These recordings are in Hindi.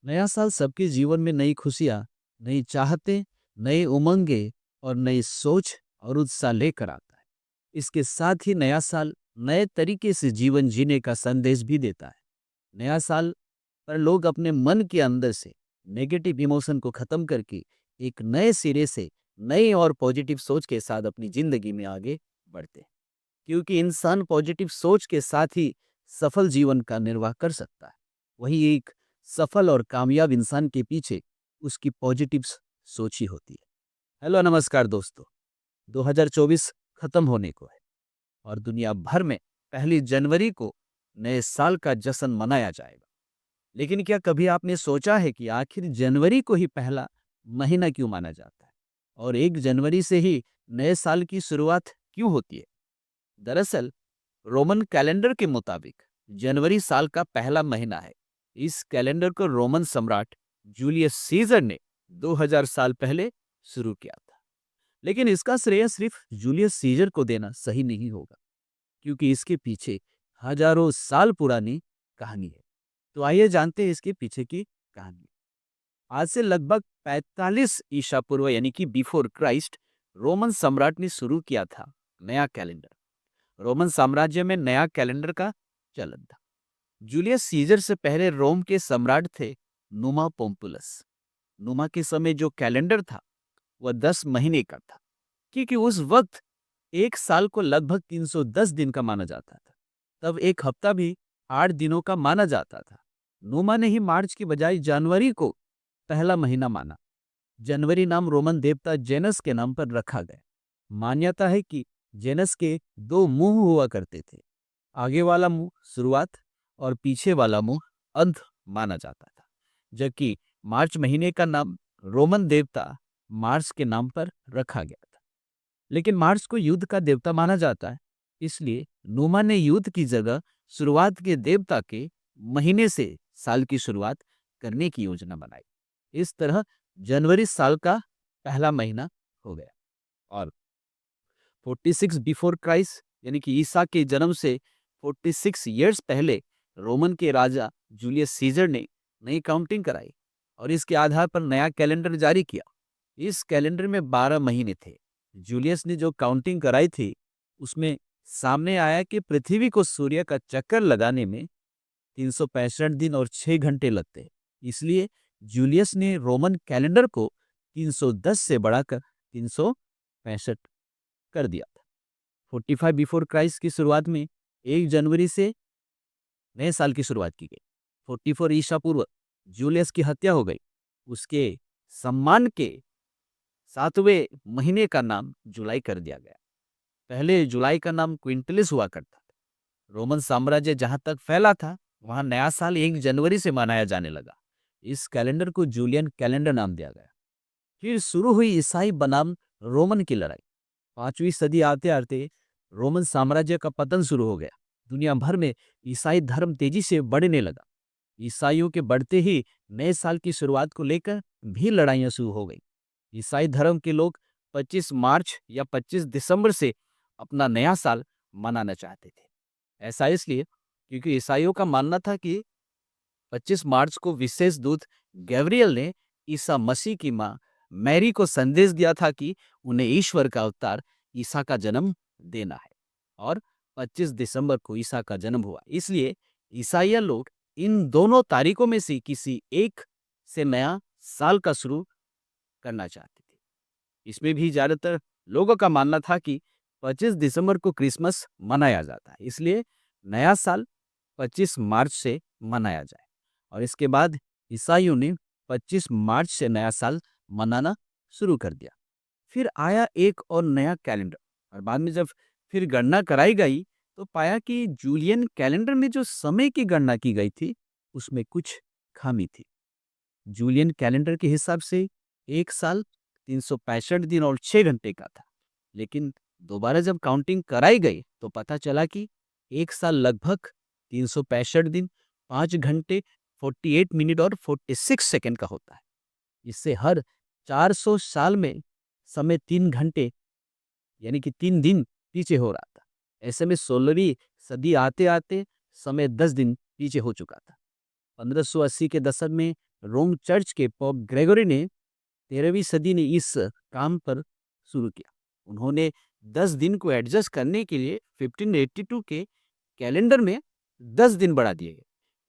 नया साल सबके जीवन में नई खुशियाँ, नई चाहतें, नए उमंगे और नई सोच और उत्साह लेकर आता है। इसके साथ ही नया साल नए तरीके से जीवन जीने का संदेश भी देता है। नया साल पर लोग अपने मन के अंदर से नेगेटिव इमोशन को खत्म करके एक नए सिरे से नई और पॉजिटिव सोच के साथ अपनी जिंदगी में आगे बढ़ते हैं। क्योंकि इंसान पॉजिटिव सोच के साथ ही सफल जीवन का निर्वाह कर सकता है। वही एक सफल और कामयाब इंसान के पीछे उसकी पॉजिटिव सोच ही होती है। हेलो नमस्कार दोस्तों। 2024 खत्म होने को है और दुनिया भर में पहली जनवरी को नए साल का जश्न मनाया जाएगा। लेकिन क्या कभी आपने सोचा है कि आखिर जनवरी को ही पहला महीना क्यों माना जाता है और 1 जनवरी से ही नए साल की शुरुआत क्यों होती है? दरअसल रोमन कैलेंडर के मुताबिक जनवरी साल का पहला महीना है। इस कैलेंडर को रोमन सम्राट जूलियस सीजर ने 2000 साल पहले शुरू किया था। लेकिन इसका श्रेय सिर्फ जूलियस सीजर को देना सही नहीं होगा, क्योंकि इसके पीछे हजारों साल पुरानी कहानी है। तो आइए जानते हैं इसके पीछे की कहानी। आज से लगभग 45 ईसा पूर्व यानी कि बिफोर क्राइस्ट रोमन सम्राट ने शुरू किया था नया कैलेंडर। रोमन साम्राज्य में नया कैलेंडर का चलन था। जूलियस सीजर से पहले रोम के सम्राट थे नुमा पोम्पुलस। नुमा के समय जो कैलेंडर था वह 10 महीने का था, क्योंकि उस वक्त एक साल को लगभग 310 दिन का माना जाता था। तब एक हफ्ता भी 8 दिनों का माना जाता था। नुमा ने ही मार्च की बजाय जनवरी को पहला महीना माना। जनवरी नाम रोमन देवता जेनस के नाम पर रखा गया। मान्यता है कि जेनस के 2 मुंह हुआ करते थे। आगे वाला मुंह शुरुआत और पीछे वाला मुंह अंत माना जाता था। जबकि मार्च महीने का नाम रोमन देवता मार्स के नाम पर रखा गया था। लेकिन मार्स को युद्ध का देवता माना जाता है, इसलिए नुमा ने युद्ध की जगह शुरुआत के देवता के महीने से साल की शुरुआत करने की योजना बनाई। इस तरह जनवरी साल का पहला महीना हो गया। और 46 बिफोर क्राइस्ट यानी कि ईसा के जन्म से 46 इयर्स पहले रोमन के राजा जूलियस सीजर ने नई काउंटिंग कराई और इसके आधार पर नया कैलेंडर जारी किया। इस कैलेंडर में 12 महीने थे। जूलियस ने जो काउंटिंग कराई थी उसमें सामने आया कि पृथ्वी को सूर्य का चक्कर लगाने में 365 दिन और 6 घंटे लगते हैं। इसलिए जूलियस ने रोमन कैलेंडर को 310 से बढ़ाकर 365 कर दिया था। 45 बिफोर क्राइस्ट की शुरुआत में 1 जनवरी से नए साल की शुरुआत की गई। 44 ईसा पूर्व जूलियस की हत्या हो गई। उसके सम्मान के 7वें महीने का नाम जुलाई कर दिया गया। पहले जुलाई का नाम क्विंटलिस हुआ करता था। रोमन साम्राज्य जहां तक फैला था वहां नया साल 1 जनवरी से मनाया जाने लगा। इस कैलेंडर को जूलियन कैलेंडर नाम दिया गया। फिर शुरू हुई ईसाई बनाम रोमन की लड़ाई। 5वीं सदी आते आते रोमन साम्राज्य का पतन शुरू हो गया। दुनिया भर में ईसाई धर्म तेजी से बढ़ने लगा। ईसाइयों के बढ़ते ही नए साल की शुरुआत को लेकर भी लड़ाइयां शुरू हो गई। ईसाई धर्म के लोग 25 मार्च या 25 दिसंबर से अपना नया साल मनाना चाहते थे। ऐसा इसलिए क्योंकि ईसाइयों का मानना था कि 25 मार्च को विशेष दूत गैब्रियल ने ईसा मसीह की मां मैरी को संदेश दिया था कि उन्हें ईश्वर का अवतार ईसा का जन्म देना है। और 25 दिसंबर को ईसा का जन्म हुआ। इसलिए ईसाई लोग इन दोनों तारीखों में से किसी एक से नया साल का शुरू करना चाहते थे। इसमें भी ज्यादातर लोगों का मानना था कि 25 दिसंबर को क्रिसमस मनाया जाता है, इसलिए नया साल 25 मार्च से मनाया जाए। और इसके बाद ईसाइयों ने 25 मार्च से नया साल मनाना शुरू कर दिया। फिर आया एक और नया कैलेंडर और बाद में जब फिर गणना कराई गई तो पाया कि जूलियन कैलेंडर में जो समय की गणना की गई थी उसमें कुछ खामी थी। जूलियन कैलेंडर के हिसाब से एक साल 365 दिन और 6 घंटे का था। लेकिन दोबारा जब काउंटिंग कराई गई तो पता चला कि एक साल लगभग 365 दिन 5 घंटे 48 मिनट और 46 सेकंड का होता है। इससे हर 400 साल में समय 3 घंटे यानी कि 3 दिन पीछे हो रहा था। ऐसे में 16वीं सदी आते आते समय 10 दिन पीछे हो चुका था। 1580 के दशक में रोम चर्च के पोप ग्रेगोरी ने 13वीं सदी ने इस काम पर शुरू किया। उन्होंने 10 दिन को एडजस्ट करने के लिए 1582 के कैलेंडर में 10 दिन बढ़ा दिए गए।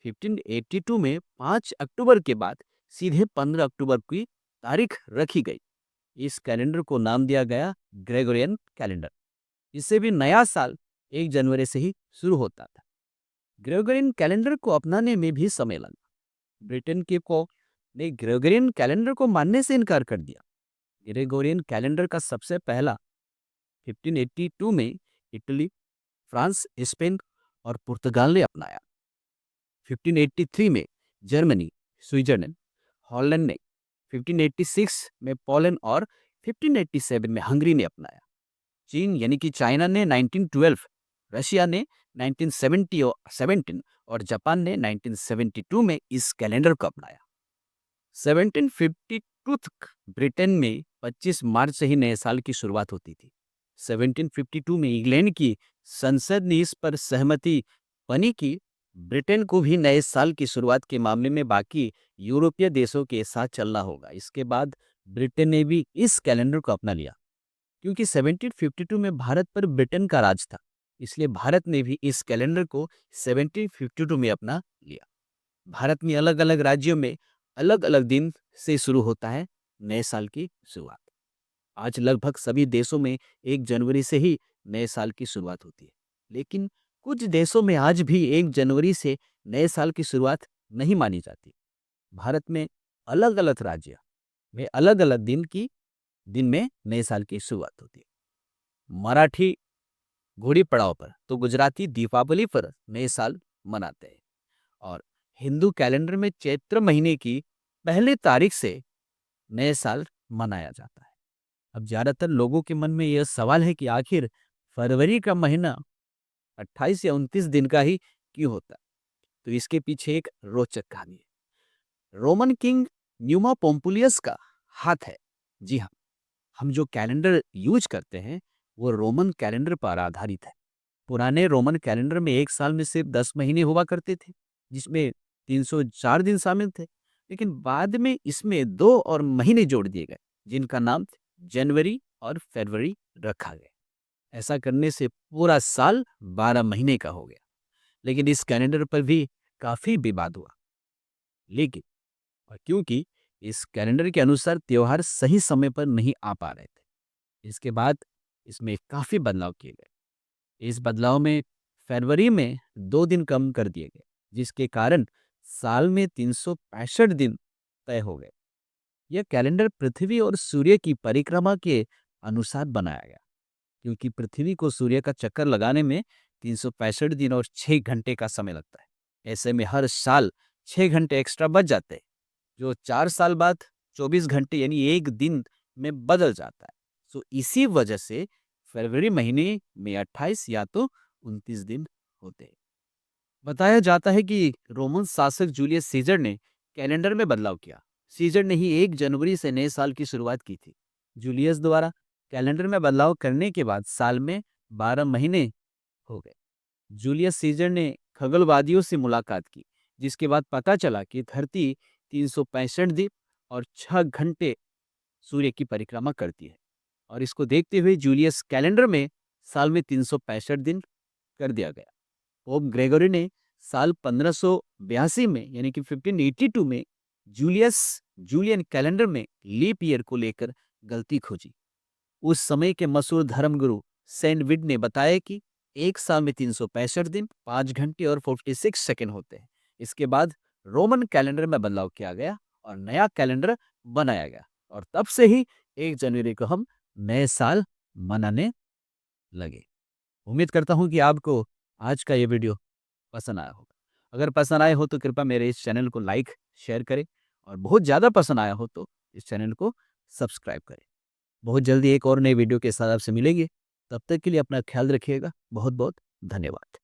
1582 में 5 अक्टूबर के बाद सीधे 15 अक्टूबर की तारीख रखी गई। इस कैलेंडर को नाम दिया गया ग्रेगोरियन कैलेंडर। इससे भी नया साल 1 जनवरी से ही शुरू होता था। ग्रेगोरियन कैलेंडर को अपनाने में भी समय लगा। ब्रिटेन के को ने ग्रेगोरियन कैलेंडर को मानने से इनकार कर दिया। ग्रेगोरियन कैलेंडर का सबसे पहला 1582 में इटली, फ्रांस, स्पेन और पुर्तगाल ने अपनाया। 1583 में जर्मनी, स्विट्जरलैंड, हॉलैंड ने, 1586 में पोलैंड और 1587 में हंगरी ने अपनाया। चीन यानी कि चाइना ने 1912, रशिया ने 1917 और जापान ने 1972 में इस कैलेंडर को अपनाया। 1752 तक ब्रिटेन में 25 मार्च से ही नए साल की शुरुआत होती थी। 1752 में इंग्लैंड की संसद ने इस पर सहमति बनी कि ब्रिटेन को भी नए साल की शुरुआत के मामले में बाकी यूरोपीय देशों के साथ चलना होगा। इसके बाद ब्रिटेन ने भी इस कैलेंडर को अपना लिया। क्योंकि 1752 में भारत पर ब्रिटेन का राज था, इसलिए भारत ने भी इस कैलेंडर को 1752 में अपना लिया। भारत में अलग अलग राज्यों में अलग अलग दिन से शुरू होता है नए साल की शुरुआत। आज लगभग सभी देशों में 1 जनवरी से ही नए साल की शुरुआत होती है, लेकिन कुछ देशों में आज भी 1 जनवरी से नए साल की शुरुआत नहीं मानी जाती। भारत में अलग अलग राज्य में अलग अलग दिन में नए साल की शुरुआत होती है। मराठी घोड़ी पड़ाव पर तो गुजराती दीपावली पर नए साल मनाते हैं और हिंदू कैलेंडर में चैत्र महीने की पहली तारीख से नए साल मनाया जाता है। अब ज्यादातर लोगों के मन में यह सवाल है कि आखिर फरवरी का महीना 28 या 29 दिन का ही क्यों होता है? तो इसके पीछे एक रोचक कहानी है। रोमन किंग न्यूमा पोम्पुलियस का हाथ है। जी हाँ, हम जो कैलेंडर यूज करते हैं वो रोमन कैलेंडर पर आधारित है। पुराने रोमन कैलेंडर में एक साल में सिर्फ 10 महीने हुआ करते थे, जिसमें 304 दिन शामिल थे। लेकिन बाद में इसमें 2 और महीने जोड़ दिए गए, जिनका नाम जनवरी और फरवरी रखा गया। ऐसा करने से पूरा साल 12 महीने का हो गया। लेकिन इस कैलेंडर पर भी काफी विवाद हुआ। लेकिन और क्योंकि इस कैलेंडर के अनुसार त्योहार सही समय पर नहीं आ पा रहे थे, इसके बाद इसमें काफी बदलाव किए गए। इस बदलाव में फरवरी में 2 दिन कम कर दिए गए, जिसके कारण साल में 365 दिन तय हो गए। यह कैलेंडर पृथ्वी और सूर्य की परिक्रमा के अनुसार बनाया गया, क्योंकि पृथ्वी को सूर्य का चक्कर लगाने में 365 दिन और 6 घंटे का समय लगता है। ऐसे में हर साल 6 घंटे एक्स्ट्रा बच जाते हैं, जो 4 साल बाद 24 घंटे यानी 1 दिन में बदल जाता है। तो इसी वजह से फरवरी महीने में 28 या तो 29 दिन होते हैं। बताया जाता है कि रोमन शासक जूलियस सीजर ने कैलेंडर में बदलाव किया। सीजर ने ही 1 जनवरी से नए साल की शुरुआत की थी। जूलियस द्वारा कैलेंडर में बदलाव करने के बाद साल में 12 महीने हो गए। जूलियस सीजर ने खगोलवादियों से मुलाकात की, जिसके बाद पता चला कि धरती 365 दिन और 6 घंटे सूर्य की परिक्रमा करती है। और इसको देखते हुए जूलियस कैलेंडर में साल में 365 दिन कर दिया गया। पोप ग्रेगोरी ने साल 1582 में यानी कि 1582 में जूलियन कैलेंडर में लीप ईयर को लेकर गलती खोजी। उस समय के मशहूर धर्मगुरु सेंट विड ने बताया कि एक साल में 365 दिन, 5 घंटे और 46 सेकंड होते हैं। इसके बाद रोमन कैलेंडर में बदलाव किया गया और नया कैलेंडर बनाया गया और तब से ही 1 जनवरी को हम नए साल मनाने लगे। उम्मीद करता हूं कि आपको आज का ये वीडियो पसंद आया होगा। अगर पसंद आए हो तो कृपया मेरे इस चैनल को लाइक, शेयर करें और बहुत ज़्यादा पसंद आया हो तो इस चैनल को सब्सक्राइब करें। बहुत जल्दी एक और नई वीडियो के साथ आपसे मिलेंगे। तब तक के लिए अपना ख्याल रखिएगा। बहुत बहुत धन्यवाद।